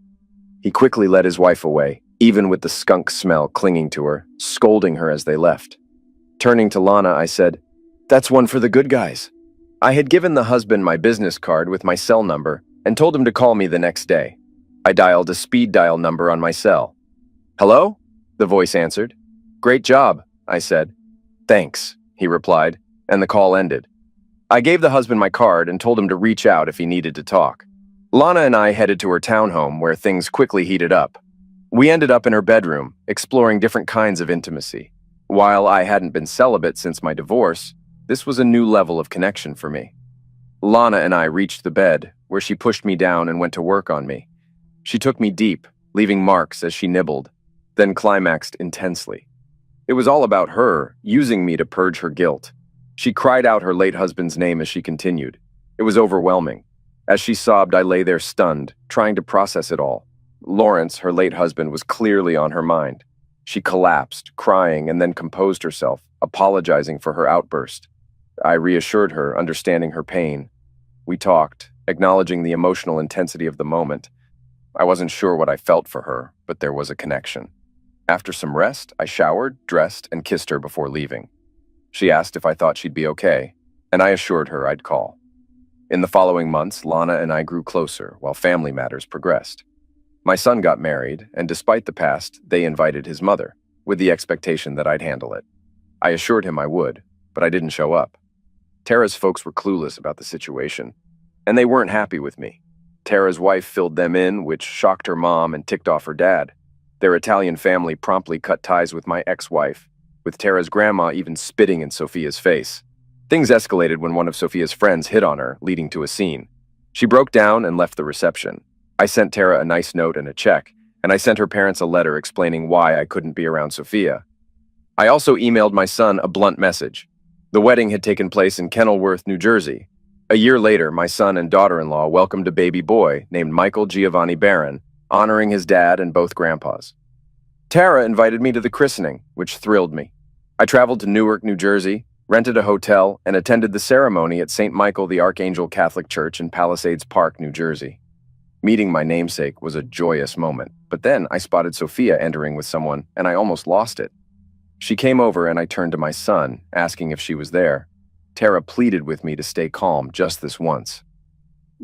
Speaker 1: He quickly led his wife away, even with the skunk smell clinging to her, scolding her as they left. Turning to Lana, I said, "That's one for the good guys." I had given the husband my business card with my cell number and told him to call me the next day. I dialed a speed dial number on my cell. "Hello?" the voice answered. "Great job," I said. "Thanks," he replied, and the call ended. I gave the husband my card and told him to reach out if he needed to talk. Lana and I headed to her townhome where things quickly heated up. We ended up in her bedroom, exploring different kinds of intimacy. While I hadn't been celibate since my divorce, this was a new level of connection for me. Lana and I reached the bed, where she pushed me down and went to work on me. She took me deep, leaving marks as she nibbled, then climaxed intensely. It was all about her, using me to purge her guilt. She cried out her late husband's name as she continued. It was overwhelming. As she sobbed, I lay there stunned, trying to process it all. Lawrence, her late husband, was clearly on her mind. She collapsed, crying, and then composed herself, apologizing for her outburst. I reassured her, understanding her pain. We talked, acknowledging the emotional intensity of the moment. I wasn't sure what I felt for her, but there was a connection. After some rest, I showered, dressed, and kissed her before leaving. She asked if I thought she'd be okay, and I assured her I'd call. In the following months, Lana and I grew closer while family matters progressed. My son got married, and despite the past, they invited his mother, with the expectation that I'd handle it. I assured him I would, but I didn't show up. Tara's folks were clueless about the situation, and they weren't happy with me. Tara's wife filled them in, which shocked her mom and ticked off her dad. Their Italian family promptly cut ties with my ex-wife, with Tara's grandma even spitting in Sophia's face. Things escalated when one of Sophia's friends hit on her, leading to a scene. She broke down and left the reception. I sent Tara a nice note and a check, and I sent her parents a letter explaining why I couldn't be around Sophia. I also emailed my son a blunt message. The wedding had taken place in Kenilworth, New Jersey. A year later, my son and daughter-in-law welcomed a baby boy named Michael Giovanni Barron, honoring his dad and both grandpas. Tara invited me to the christening, which thrilled me. I traveled to Newark, New Jersey, rented a hotel, and attended the ceremony at St. Michael the Archangel Catholic Church in Palisades Park, New Jersey. Meeting my namesake was a joyous moment, but then I spotted Sophia entering with someone, and I almost lost it. She came over and I turned to my son, asking if she was there. Tara pleaded with me to stay calm just this once.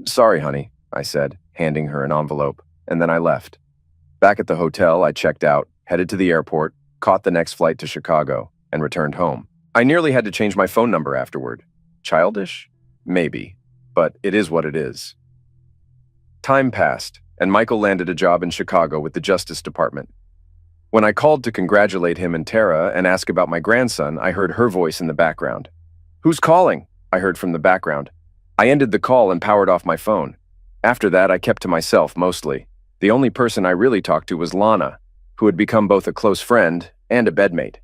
Speaker 1: "Sorry, honey," I said, handing her an envelope, and then I left. Back at the hotel, I checked out, headed to the airport, caught the next flight to Chicago, and returned home. I nearly had to change my phone number afterward. Childish? Maybe, but it is what it is. Time passed, and Michael landed a job in Chicago with the Justice Department. When I called to congratulate him and Tara and ask about my grandson, I heard her voice in the background. "Who's calling?" I heard from the background. I ended the call and powered off my phone. After that, I kept to myself mostly. The only person I really talked to was Lana, who had become both a close friend and a bedmate.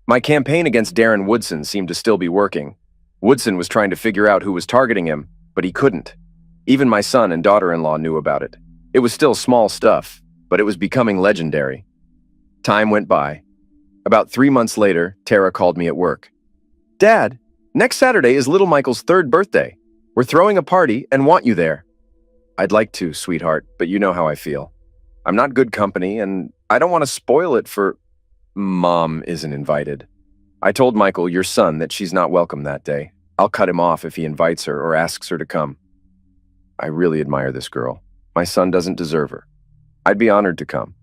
Speaker 1: My campaign against Darren Woodson seemed to still be working. Woodson was trying to figure out who was targeting him, but he couldn't. Even my son and daughter-in-law knew about it. It was still small stuff, but it was becoming legendary. Time went by. About 3 months later, Tara called me at work. "Dad, next Saturday is little Michael's 3rd birthday. We're throwing a party and want you there." "I'd like to, sweetheart, but you know how I feel. I'm not good company, and I don't want to spoil it for—" "Mom isn't invited." I told Michael, your son, that she's not welcome that day. I'll cut him off if he invites her or asks her to come. I really admire this girl. My son doesn't deserve her. I'd be honored to come.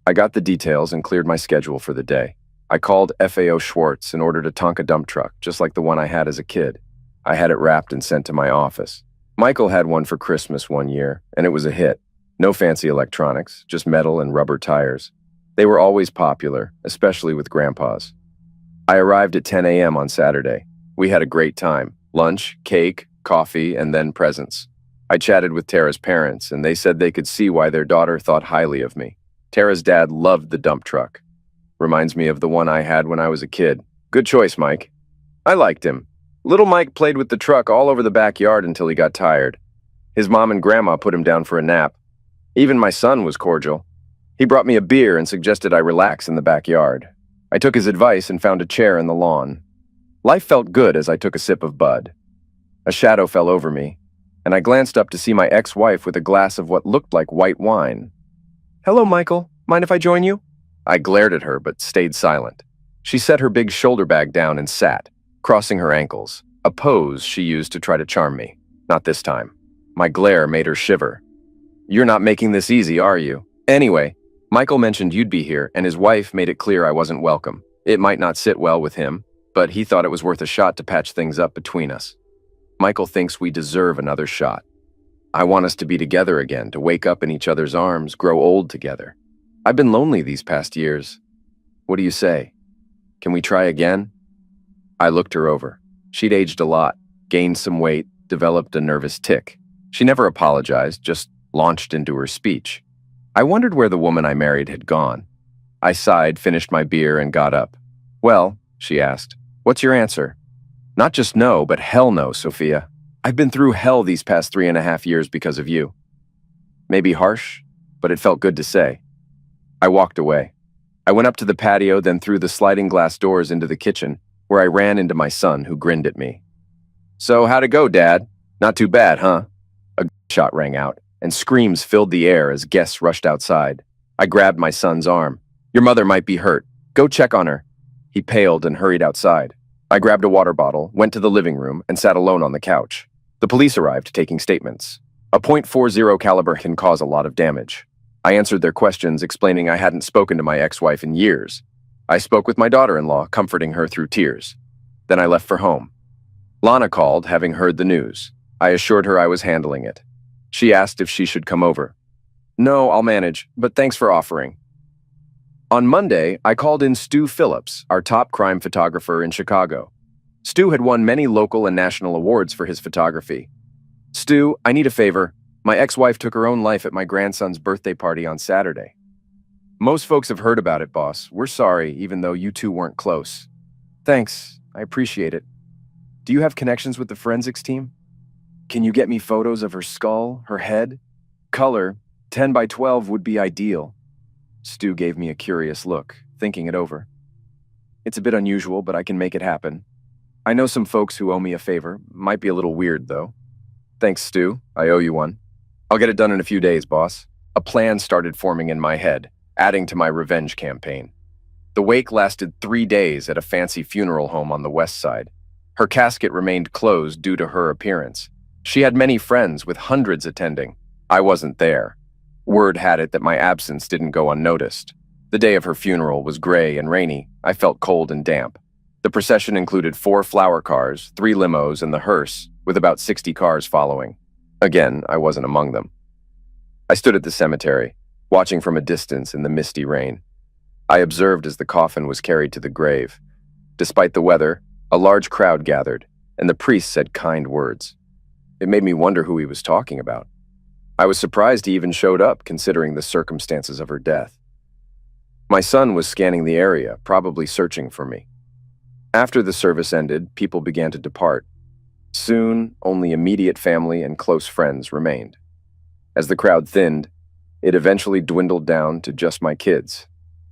Speaker 1: I got the details and cleared my schedule for the day. I called FAO Schwartz and ordered a Tonka dump truck, just like the one I had as a kid. I had it wrapped and sent to my office. Michael had one for Christmas one year, and it was a hit. No fancy electronics, just metal and rubber tires. They were always popular, especially with grandpas. I arrived at 10 a.m. on Saturday. We had a great time. Lunch, cake, coffee, and then presents. I chatted with Tara's parents, and they said they could see why their daughter thought highly of me. Tara's dad loved the dump truck. Reminds me of the one I had when I was a kid. Good choice, Mike. I liked him. Little Mike played with the truck all over the backyard until he got tired. His mom and grandma put him down for a nap. Even my son was cordial. He brought me a beer and suggested I relax in the backyard. I took his advice and found a chair in the lawn. Life felt good as I took a sip of Bud. A shadow fell over me, and I glanced up to see my ex-wife with a glass of what looked like white wine. "Hello, Michael. Mind if I join you?" I glared at her but stayed silent. She set her big shoulder bag down and sat, crossing her ankles, a pose she used to try to charm me. Not this time. My glare made her shiver. "You're not making this easy, are you? Anyway, Michael mentioned you'd be here, and his wife made it clear I wasn't welcome. It might not sit well with him, but he thought it was worth a shot to patch things up between us. Michael thinks we deserve another shot. I want us to be together again, to wake up in each other's arms, grow old together. I've been lonely these past years. What do you say? Can we try again?" I looked her over. She'd aged a lot, gained some weight, developed a nervous tic. She never apologized, just launched into her speech. I wondered where the woman I married had gone. I sighed, finished my beer, and got up. "Well," she asked, "what's your answer?" "Not just no, but hell no, Sophia. I've been through hell these past 3.5 years because of you." Maybe harsh, but it felt good to say. I walked away. I went up to the patio, then through the sliding glass doors into the kitchen, where I ran into my son, who grinned at me. "So how'd it go, Dad? Not too bad, huh?" A gunshot rang out, and screams filled the air as guests rushed outside. I grabbed my son's arm. "Your mother might be hurt. Go check on her." He paled and hurried outside. I grabbed a water bottle, went to the living room, and sat alone on the couch. The police arrived, taking statements. A .40 caliber can cause a lot of damage. I answered their questions, explaining I hadn't spoken to my ex-wife in years. I spoke with my daughter-in-law, comforting her through tears. Then I left for home. Lana called, having heard the news. I assured her I was handling it. She asked if she should come over. No, I'll manage, but thanks for offering. On Monday, I called in Stu Phillips, our top crime photographer in Chicago. Stu had won many local and national awards for his photography. Stu, I need a favor. My ex-wife took her own life at my grandson's birthday party on Saturday. Most folks have heard about it, boss. We're sorry, even though you two weren't close. Thanks. I appreciate it. Do you have connections with the forensics team? Can you get me photos of her skull, her head? Color, 10 by 12 would be ideal. Stu gave me a curious look, thinking it over. It's a bit unusual, but I can make it happen. I know some folks who owe me a favor. Might be a little weird, though. Thanks, Stu. I owe you one. I'll get it done in a few days, boss. A plan started forming in my head, adding to my revenge campaign. The wake lasted 3 days at a fancy funeral home on the west side. Her casket remained closed due to her appearance. She had many friends, with hundreds attending. I wasn't there. Word had it that my absence didn't go unnoticed. The day of her funeral was gray and rainy. I felt cold and damp. The procession included 4 flower cars, 3 limos, and the hearse, with about 60 cars following. Again, I wasn't among them. I stood at the cemetery, watching from a distance in the misty rain. I observed as the coffin was carried to the grave. Despite the weather, a large crowd gathered, and the priest said kind words. It made me wonder who he was talking about. I was surprised he even showed up, considering the circumstances of her death. My son was scanning the area, probably searching for me. After the service ended, people began to depart. Soon, only immediate family and close friends remained. As the crowd thinned, it eventually dwindled down to just my kids.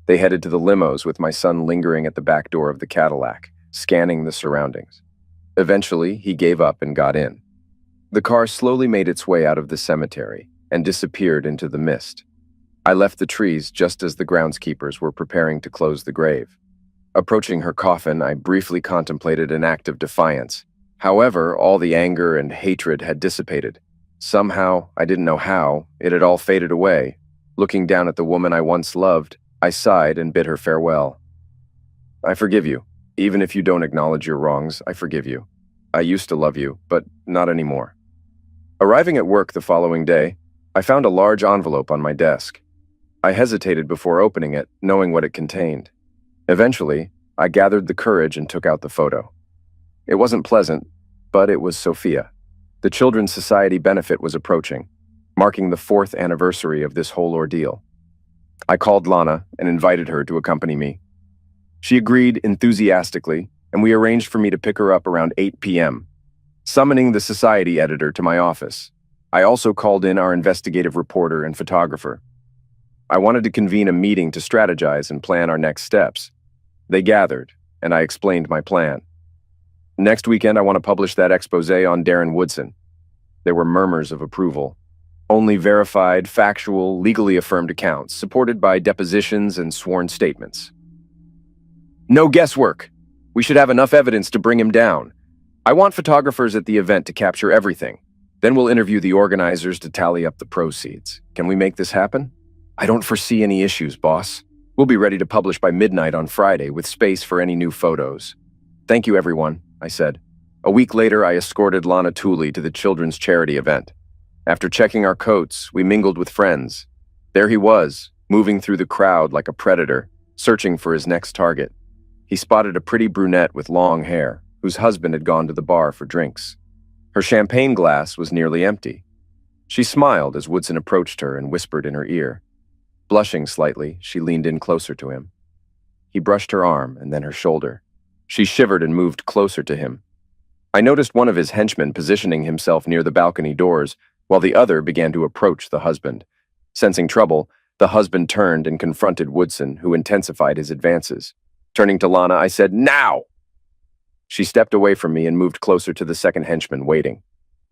Speaker 1: They headed to the limos with my son lingering at the back door of the Cadillac, scanning the surroundings. Eventually, he gave up and got in. The car slowly made its way out of the cemetery and disappeared into the mist. I left the trees just as the groundskeepers were preparing to close the grave. Approaching her coffin, I briefly contemplated an act of defiance. However, all the anger and hatred had dissipated. Somehow, I didn't know how, it had all faded away. Looking down at the woman I once loved, I sighed and bid her farewell. I forgive you. Even if you don't acknowledge your wrongs, I forgive you. I used to love you, but not anymore. Arriving at work the following day, I found a large envelope on my desk. I hesitated before opening it, knowing what it contained. Eventually, I gathered the courage and took out the photo. It wasn't pleasant, but it was Sophia. The Children's Society benefit was approaching, marking the 4th anniversary of this whole ordeal. I called Lana and invited her to accompany me. She agreed enthusiastically, and we arranged for me to pick her up around 8 p.m., summoning the Society editor to my office. I also called in our investigative reporter and photographer. I wanted to convene a meeting to strategize and plan our next steps. They gathered, and I explained my plan. Next weekend, I want to publish that expose on Darren Woodson. There were murmurs of approval. Only verified, factual, legally affirmed accounts, supported by depositions and sworn statements. No guesswork. We should have enough evidence to bring him down. I want photographers at the event to capture everything. Then we'll interview the organizers to tally up the proceeds. Can we make this happen? I don't foresee any issues, boss. We'll be ready to publish by midnight on Friday, with space for any new photos. Thank you, everyone, I said. A week later, I escorted Lana Tooley to the children's charity event. After checking our coats, we mingled with friends. There he was, moving through the crowd like a predator, searching for his next target. He spotted a pretty brunette with long hair, whose husband had gone to the bar for drinks. Her champagne glass was nearly empty. She smiled as Woodson approached her and whispered in her ear. Blushing slightly, she leaned in closer to him. He brushed her arm and then her shoulder. She shivered and moved closer to him. I noticed one of his henchmen positioning himself near the balcony doors, while the other began to approach the husband. Sensing trouble, the husband turned and confronted Woodson, who intensified his advances. Turning to Lana, I said, "Now!" She stepped away from me and moved closer to the second henchman, waiting.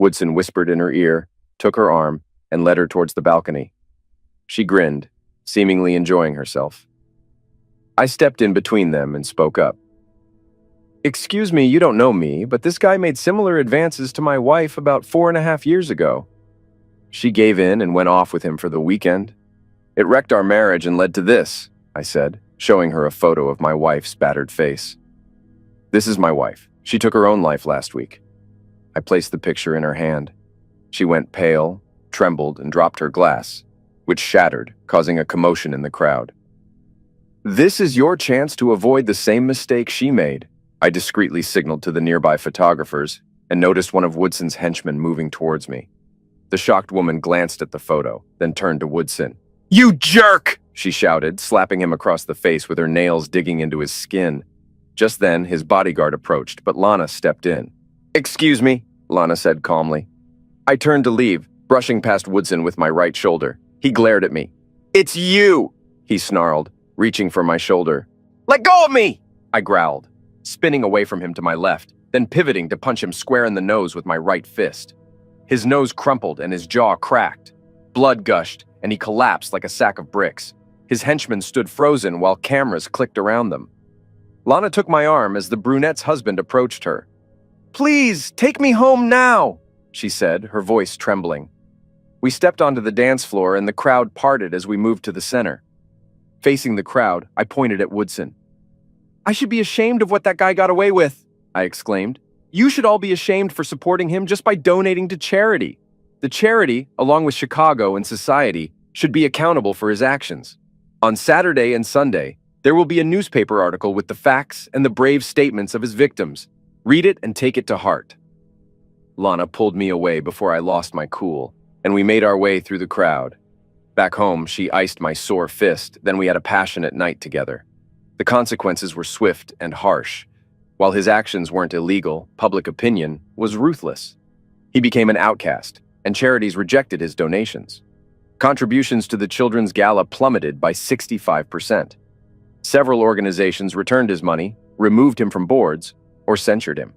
Speaker 1: Woodson whispered in her ear, took her arm, and led her towards the balcony. She grinned, seemingly enjoying herself. I stepped in between them and spoke up. "Excuse me, you don't know me, but this guy made similar advances to my wife about 4.5 years ago. She gave in and went off with him for the weekend. It wrecked our marriage and led to this," I said, showing her a photo of my wife's battered face. "This is my wife. She took her own life last week. I placed the picture in her hand. She went pale, trembled, and dropped her glass, which shattered, causing a commotion in the crowd. "This is your chance to avoid the same mistake she made," I discreetly signaled to the nearby photographers and noticed one of Woodson's henchmen moving towards me. The shocked woman glanced at the photo, then turned to Woodson. "You jerk!" she shouted, slapping him across the face with her nails digging into his skin. Just then, his bodyguard approached, but Lana stepped in. "Excuse me," Lana said calmly. I turned to leave, brushing past Woodson with my right shoulder. He glared at me. "It's you!" he snarled, reaching for my shoulder. "Let go of me!" I growled, spinning away from him to my left, then pivoting to punch him square in the nose with my right fist. His nose crumpled and his jaw cracked. Blood gushed, and he collapsed like a sack of bricks. His henchmen stood frozen while cameras clicked around them. Lana took my arm as the brunette's husband approached her. "Please, take me home now," she said, her voice trembling. We stepped onto the dance floor and the crowd parted as we moved to the center. Facing the crowd, I pointed at Woodson. "I should be ashamed of what that guy got away with," I exclaimed. "You should all be ashamed for supporting him just by donating to charity. The charity, along with Chicago and society, should be accountable for his actions. On Saturday and Sunday, there will be a newspaper article with the facts and the brave statements of his victims. Read it and take it to heart." Lana pulled me away before I lost my cool, and we made our way through the crowd. Back home, she iced my sore fist, then we had a passionate night together. The consequences were swift and harsh. While his actions weren't illegal, public opinion was ruthless. He became an outcast, and charities rejected his donations. Contributions to the children's gala plummeted by 65%. Several organizations returned his money, removed him from boards, or censured him.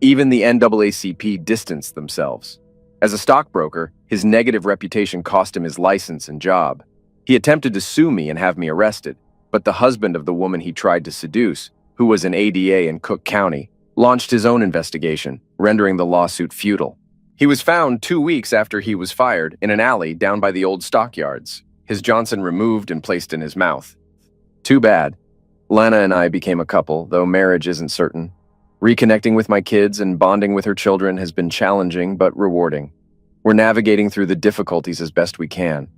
Speaker 1: Even the NAACP distanced themselves. As a stockbroker, his negative reputation cost him his license and job. He attempted to sue me and have me arrested, but the husband of the woman he tried to seduce, who was an ADA in Cook County, launched his own investigation, rendering the lawsuit futile. He was found 2 weeks after he was fired in an alley down by the old stockyards, his Johnson removed and placed in his mouth. Too bad. Lana and I became a couple, though marriage isn't certain. Reconnecting with my kids and bonding with her children has been challenging but rewarding. We're navigating through the difficulties as best we can.